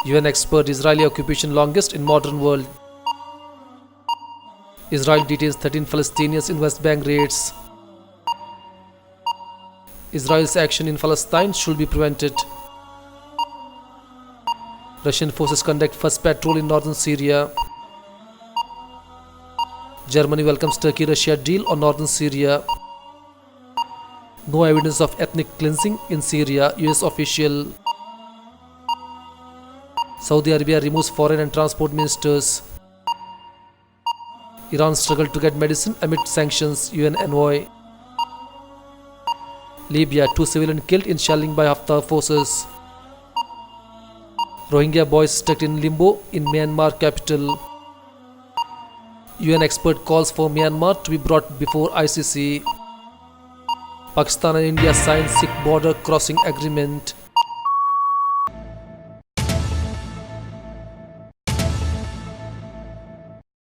UN expert, Israeli occupation longest in modern world. Israel detains 13 Palestinians in West Bank raids. Israel's action in Palestine should be prevented. Russian forces conduct first patrol in northern Syria. Germany welcomes Turkey-Russia deal on northern Syria. No evidence of ethnic cleansing in Syria, US official. Saudi Arabia removes foreign and transport ministers. Iran struggled to get medicine amid sanctions, UN envoy. Libya, 2 civilians killed in shelling by HAFTAR forces. Rohingya boys stuck in limbo in Myanmar capital. UN expert calls for Myanmar to be brought before ICC. Pakistan and India sign SIKH border crossing agreement.